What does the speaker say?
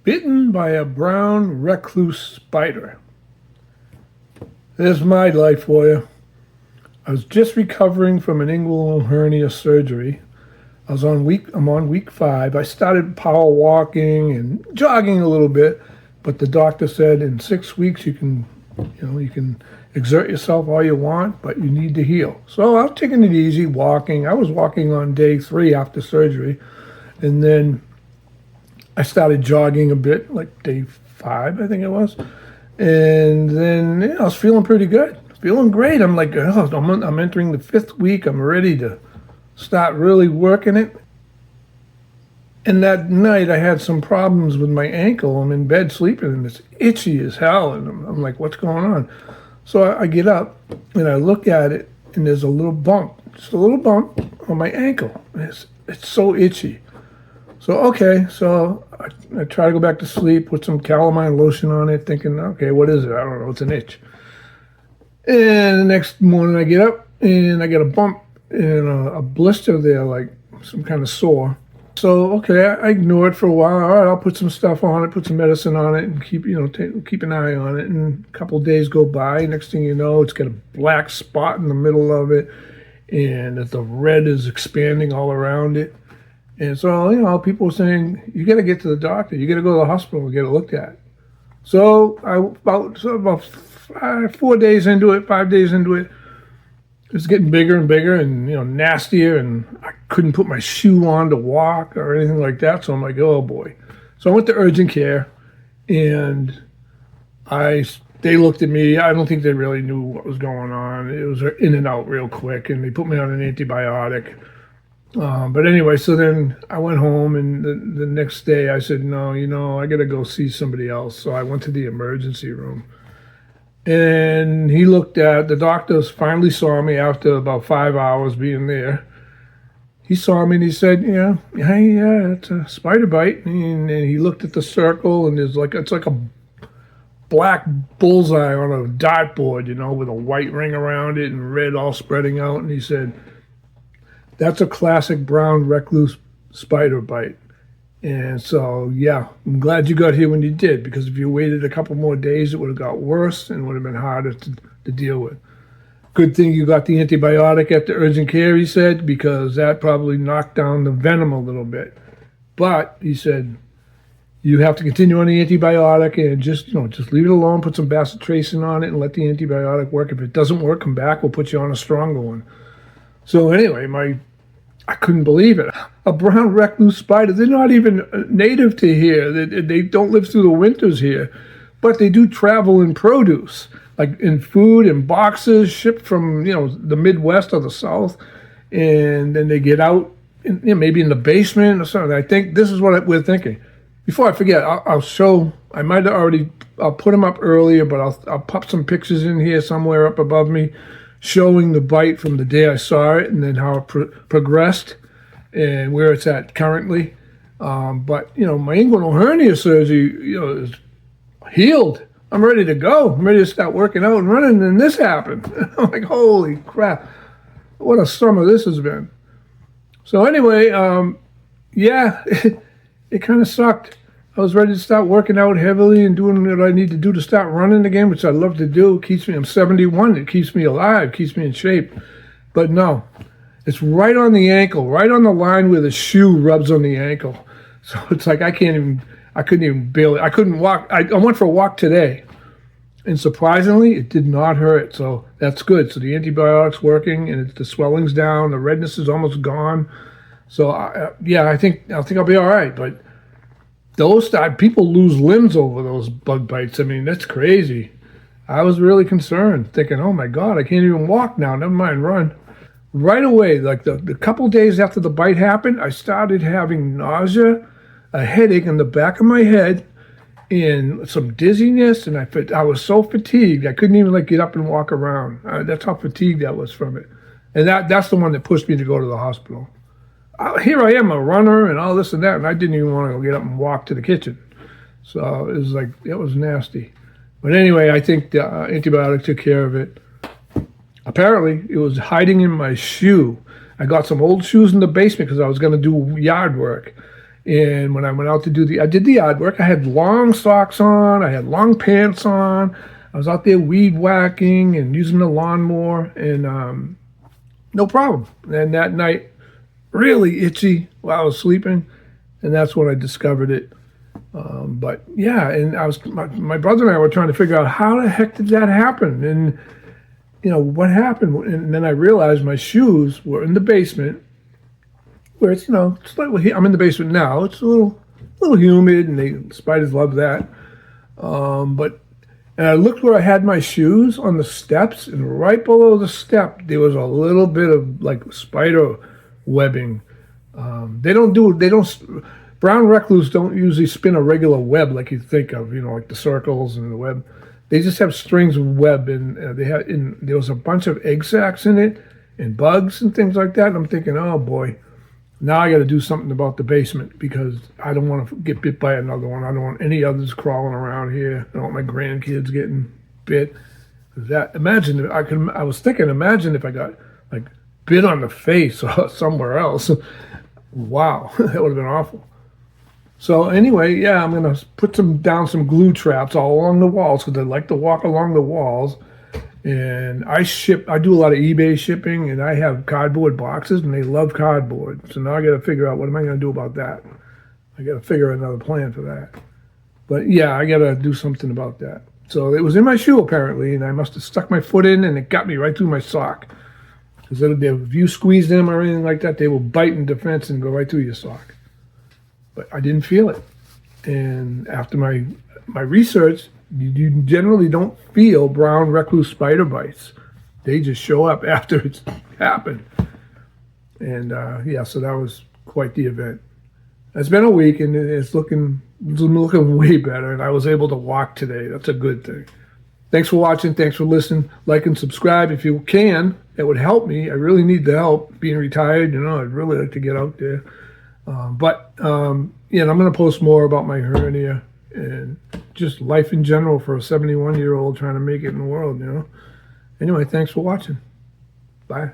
Bitten by a brown recluse spider. There's my life for you. I was just recovering from an inguinal hernia surgery. I'm on week 5. I started power walking and jogging a little bit, but the doctor said in 6 weeks you can exert yourself all you want, but you need to heal. So I was taking it easy, walking. I was walking on day 3 after surgery, and then I started jogging a bit, like day 5, I think it was. And then I was feeling pretty good, feeling great. I'm like, oh, I'm entering the 5th week. I'm ready to start really working it. And that night I had some problems with my ankle. I'm in bed sleeping and it's itchy as hell. And I'm like, what's going on? So I get up and I look at it and there's a little bump, just a little bump on my ankle. It's so itchy. So I try to go back to sleep, put some calamine lotion on it, thinking, okay, what is it? I don't know, it's an itch. And the next morning I get up and I get a bump and a blister there, like some kind of sore. So, okay, I ignore it for a while. All right, I'll put some stuff on it, put some medicine on it, and keep an eye on it. And a couple of days go by. Next thing you know, it's got a black spot in the middle of it, and the red is expanding all around it. And so, people were saying, you got to get to the doctor. You got to go to the hospital and get it looked at. So about 4 days into it, 5 days into it, it's getting bigger and bigger and, nastier. And I couldn't put my shoe on to walk or anything like that. So I'm like, oh, boy. So I went to urgent care, and they looked at me. I don't think they really knew what was going on. It was in and out real quick, and they put me on an antibiotic. But anyway, so then I went home, and the next day I said, no, I got to go see somebody else. So I went to the emergency room, and the doctors finally saw me after about 5 hours being there. He saw me and he said, hey, it's a spider bite. And he looked at the circle, and it's like a black bullseye on a dartboard, with a white ring around it and red all spreading out. And he said, that's a classic brown recluse spider bite. And so, I'm glad you got here when you did, because if you waited a couple more days, it would have got worse and would have been harder to deal with. Good thing you got the antibiotic at the urgent care, he said, because that probably knocked down the venom a little bit. But he said, you have to continue on the antibiotic and just leave it alone, put some bacitracin on it and let the antibiotic work. If it doesn't work, come back, we'll put you on a stronger one. So anyway, I couldn't believe it. A brown recluse spider, they're not even native to here. They don't live through the winters here, but they do travel in produce, like in food and boxes shipped from, the Midwest or the South. And then they get out, maybe in the basement or something. I think this is what we're thinking. Before I forget, I'll put them up earlier, but I'll pop some pictures in here somewhere up above me, showing the bite from the day I saw it and then how it progressed and where it's at currently. But my inguinal hernia surgery, is healed. I'm ready to go. I'm ready to start working out and running, and this happened. I'm like, holy crap, what a summer this has been. So anyway, it kind of sucked. I was ready to start working out heavily and doing what I need to do to start running again, which I love to do. I'm 71. It keeps me alive, keeps me in shape. But no, it's right on the ankle, right on the line where the shoe rubs on the ankle. So it's like I couldn't walk. I went for a walk today, and surprisingly, it did not hurt. So that's good. So the antibiotic's working, and the swelling's down. The redness is almost gone. So I think I'll be all right. But people lose limbs over those bug bites. I mean, that's crazy. I was really concerned, thinking, oh my God, I can't even walk now, never mind run. Right away, like the couple days after the bite happened, I started having nausea, a headache in the back of my head, and some dizziness, and I was so fatigued, I couldn't even get up and walk around. That's how fatigued I was from it. And that's the one that pushed me to go to the hospital. Here I am, a runner and all this and that, and I didn't even want to go get up and walk to the kitchen. So it was nasty. But anyway, I think the antibiotic took care of it. Apparently, it was hiding in my shoe. I got some old shoes in the basement because I was going to do yard work. And when I went out to I did the yard work. I had long socks on. I had long pants on. I was out there weed whacking and using the lawnmower, and no problem. And that night, really itchy while I was sleeping, and that's when I discovered it. But yeah, and my brother and I were trying to figure out how the heck did that happen, and what happened. And then I realized my shoes were in the basement, where it's slightly. I'm in the basement now. It's a little humid, and the spiders love that. And I looked where I had my shoes on the steps, and right below the step there was a little bit of like spider webbing. Brown recluse don't usually spin a regular web like you think of, like the circles and the web. They just have strings of web, and there was a bunch of egg sacs in it, and bugs and things like that. And I'm thinking, oh boy, now I got to do something about the basement, because I don't want to get bit by another one. I don't want any others crawling around here. I don't want my grandkids getting bit. Imagine if I got like bit on the face or somewhere else. Wow, that would have been awful. So anyway, yeah, I'm gonna put down some glue traps all along the walls, because I like to walk along the walls. And I do a lot of eBay shipping, and I have cardboard boxes, and they love cardboard. So now I got to figure out, what am I going to do about that? I got to figure out another plan for that. But yeah, I got to do something about that. So it was in my shoe apparently, and I must have stuck my foot in, and it got me right through my sock. Because if you squeeze them or anything like that, they will bite in defense and go right through your sock. But I didn't feel it. And after my research, you generally don't feel brown recluse spider bites. They just show up after it's happened. And yeah, so that was quite the event. It's been a week, and it's looking way better, and I was able to walk today. That's a good thing. Thanks for watching. Thanks for listening. Like and subscribe if you can. It would help me. I really need the help. Being retired, I'd really like to get out there. But I'm going to post more about my hernia and just life in general for a 71-year-old trying to make it in the world, Anyway, thanks for watching. Bye.